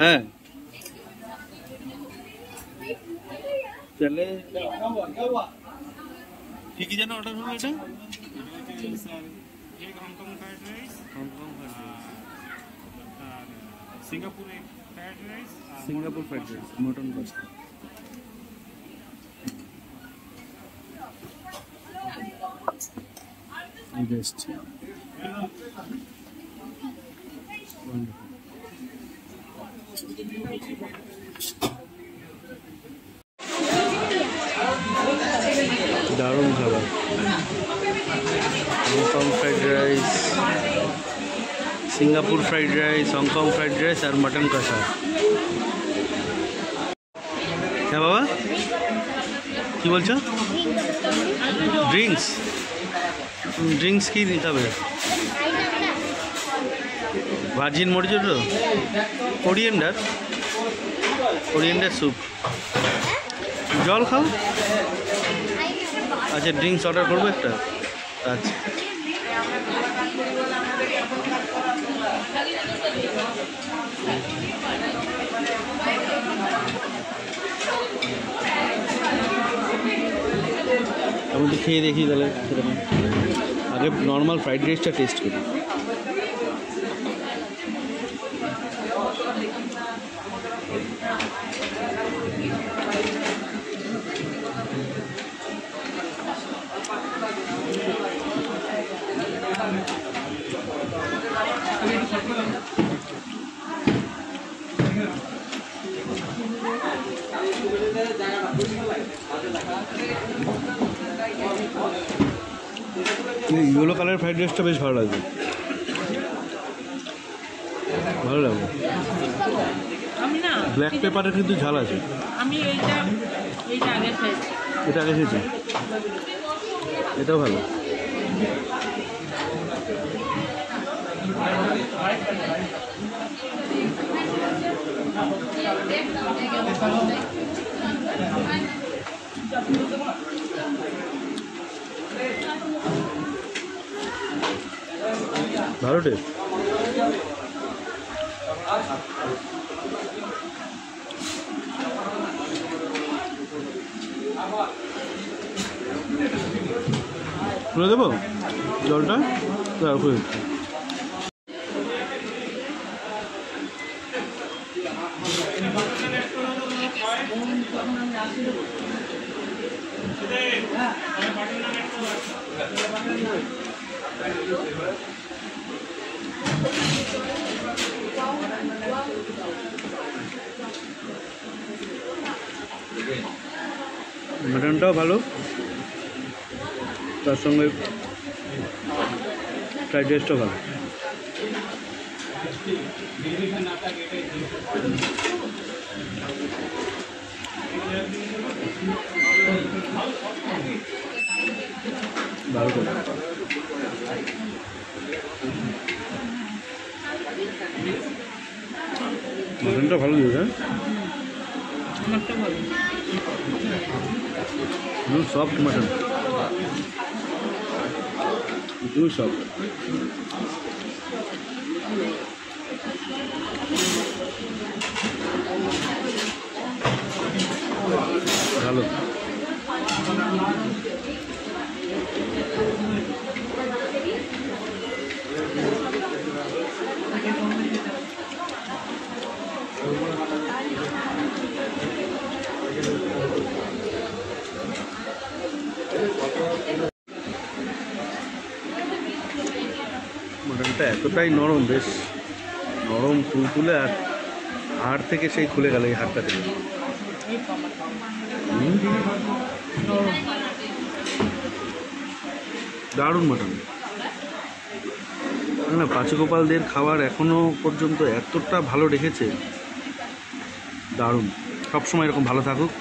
হ্যাঁ চলে কি কি যেন অর্ডার হলো এটা Hong Kong fried rice Singapore fried rice mutton kosha best दारुण खाबार Hong Kong fried rice Singapore fried rice Hong Kong fried rice और मटन कषा क्या बाबा कि बोलছো ड्रिंक्स ड्रिंक्स की নিতে হবে ভার্জিন মরিচুটো কোরিয়েন্ডার স্যুপ জল খাও अच्छा ड्रिंक्स ऑर्डर करबो একটা अच्छा আমি তো খেয়ে দেখি তাহলে আগে নর্মাল ফ্রাইড রাইসটা টেস্ট করি येलो कलर फ्राइड राइसটা বেশ ভালো লাগে আমি না ব্ল্যাক পেপারের কিন্তু ঝাল আছে আমি এইটা আগে খেয়েছি এটা আগে খেয়েছি এটাও ভালো ভালো টেস্ট খুলে দেবো জলটা খুলে দিচ্ছি मटनटाও ভালো তার সঙ্গে ফ্রাইড রাইসটাও ভালো ভালো মটনটা ভালো দিয়েছে सॉफ्ट मटन सॉफ्ट ভালো মটনটা এতটাই নরম বেশ নরম তুলতুলে আর হাড় থেকে সেই খুলে গেল এই হাড়টা থেকে দারুণ মটন না পাঁচগোপালদের খাবার এখনো পর্যন্ত এতটা ভালো রেখেছে দারুণ সবসময় এরকম ভালো থাকুক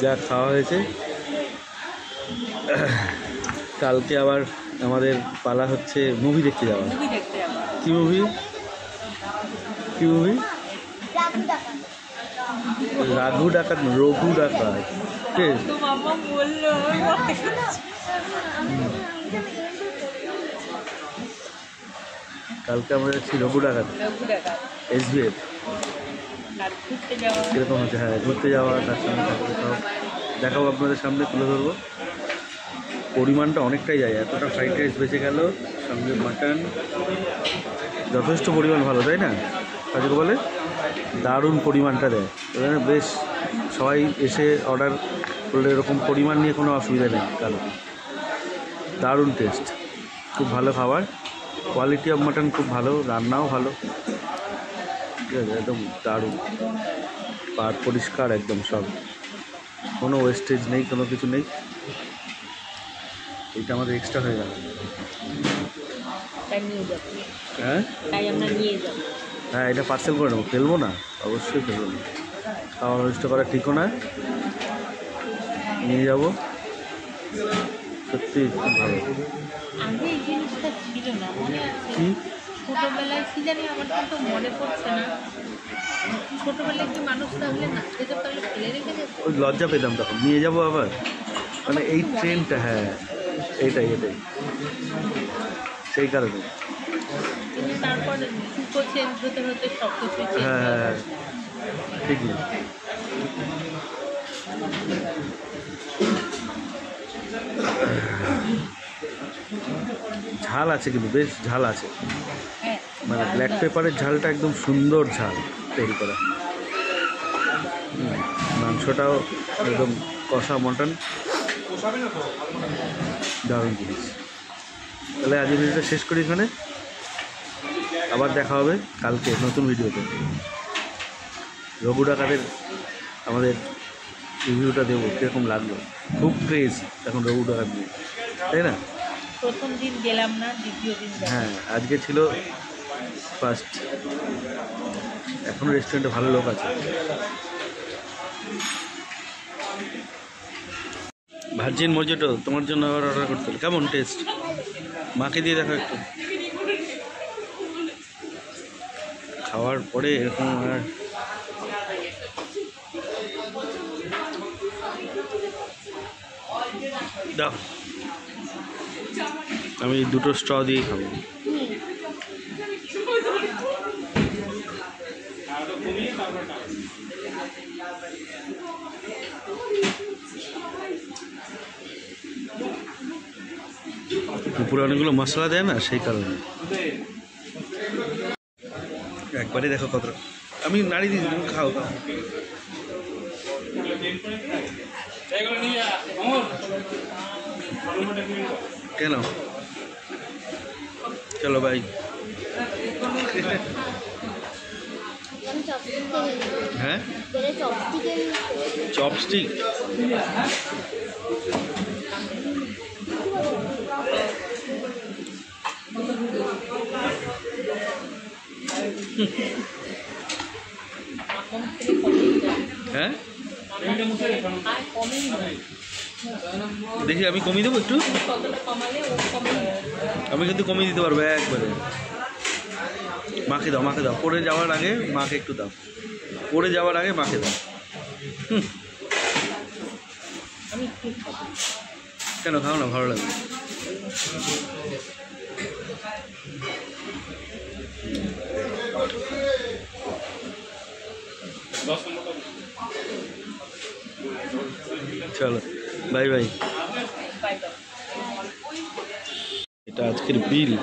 যা খাওয়া হয়েছে। কালকে আবার আমাদের পালা হচ্ছে মুভি দেখতে যাওয়া। মুভি দেখতে যাবো। কি মুভি? কি মুভি? রাঘু ডাকাত, রঘু ডাকাত। কে? তো মামা বললো কালকে আমরা যাচ্ছি রঘু ডাকাত, SBF। আর ঘুরতে যাওয়া। কীরকম হচ্ছে? হ্যাঁ, ঘুরতে যাওয়া, তার সঙ্গে থাকবে সব দেখাবো আপনাদের সামনে, তুলে ধরবো। পরিমাণটা অনেকটাই যায়, এতটা ফ্রাইড রাইস বেঁচে গেল, সঙ্গে মাটন, যথেষ্ট পরিমাণ ভালো, তাই না? কাজকে বলে দারুণ পরিমাণটা দেয়, এখানে বেশ সবাই এসে অর্ডার করলে এরকম পরিমাণ নিয়ে কোনো অসুবিধা নেই কারণ দারুণ টেস্ট, খুব ভালো খাবার, কোয়ালিটি অফ মাটন খুব ভালো, রান্নাও ভালো, ঠিক আছে, একদম দারুণ, আর পরিষ্কার একদম, সব কোনো ওয়েস্টেজ নেই, কোনো কিছু নেই। এটা আমাদের এক্সট্রা হয়ে গেল। তাই নিয়ে যাবো। হ্যাঁ তাই আমরা নিয়ে যাবো। হ্যাঁ, এটা পার্সেল করে নেবো, ফেলবো না, অবশ্যই ফেলবো না, খাওয়া নষ্ট করা ঠিকও না, নিয়ে যাবো, সত্যি খুব ভালো। আগে এই জিনিসটা ছিল না, মনে আছে? কি ছোটবেলায় কি জানি, আমার কিন্তু মনে পড়ছে না। ছোটবেলায় কি মানুষ তাহলে নাচতে যেত, তাহলে ফেলে রেখে যেত? ওই লজ্জা পেতাম তখন, নিয়ে যাবো আবার, মানে এই ট্রেনটা, হ্যাঁ এটাই সেই কারণে। কিন্তু তারপর যুগও চেঞ্জ হতে হতে সব কিছুই চেঞ্জ হ্যাঁ হয়ে হ্যাঁ গেছে। ঠিকই। ঝাল আছে কিন্তু, বেশ ঝাল আছে, হ্যাঁ, মানে ব্ল্যাক পেপারের ঝালটা একদম সুন্দর ঝাল তৈরি করা। মাংসটাও একদম কষা মটন, দারুণ জিনিস। তাহলে আজকের ভিডিওটা শেষ করি এখানে, আবার দেখা হবে কালকে নতুন ভিডিওতে। রঘু ডাকাতের আমাদের রিভিউটা দেবো, কীরকম লাগলো, খুব ক্রেজ এখন রঘু ডাকাত নিয়ে, তাই না? প্রথম দিন গেলাম না, দ্বিতীয় দিন যাবো। হ্যাঁ, আজকে ছিল ফার্স্ট, এখনও রেস্টুরেন্টে ভালো লোক আছে। ভার্জিন মজিটো তোমার জন্য আবার অর্ডার করতে হলো, কেমন টেস্ট? মাকে দিয়ে দেখো একটু, খাওয়ার পরে এরকম আর দাও, আমি দুটো স্ট্র দিয়ে খাবো। উপরে অনেকগুলো মশলা দেয় না, সেই কারণে। একবারে দেখো কত, আমি নাড়ি দিই, তুমি খাও খাও। কেন? চলো ভাই। হ্যাঁ, চপস্টিক। হ্যাঁ, দেখি আমি কমিয়ে দেবো একটু, আমি কিন্তু কমিয়ে দিতে পারবো একবারে। মাকে দাও, মাকে দাও, পড়ে যাওয়ার আগে মাকে একটু দাও, পড়ে যাওয়ার আগে মাকে দাও। কেন খাও না, ভালো লাগবে। চলো বাই বাই। এটা আজকের বিল,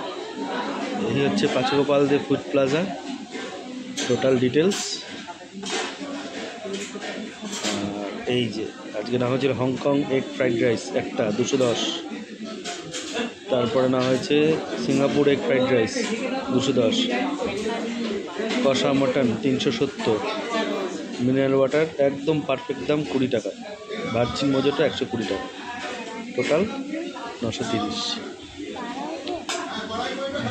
এই হচ্ছে পাঁচগোপাল দে ফুড প্লাজা, টোটাল ডিটেলস। আর এই যে আজকে না হয়েছিল হংকং এগ ফ্রাইড রাইস একটা 210, তারপরে না হয়েছে সিঙ্গাপুর এগ ফ্রাইড রাইস 210, কষা মটন 370, মিনারেল ওয়াটার একদম পারফেক্ট দাম 20 টাকা, ভার্জিন মজোটা 120 টাকা, টোটাল 930।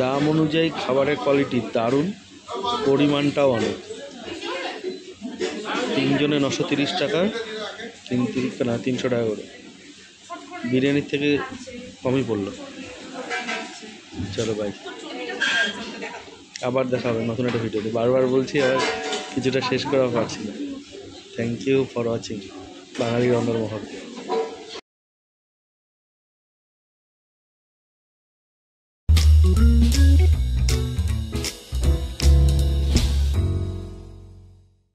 দাম অনুযায়ী খাবারের কোয়ালিটি দারুণ, পরিমাণটাও অনেক। তিনজনে 930 টাকা, 300 টাকা করে। বিরিয়ানির থেকে কমই পড়লো। চলো বাই, আবার দেখা হবে নতুন একটা ভিডিওতে। বারবার বলছি, আবার কিছুটা শেষ করা পারছি না। Thank you for watching Bangali রন্ধনমহল।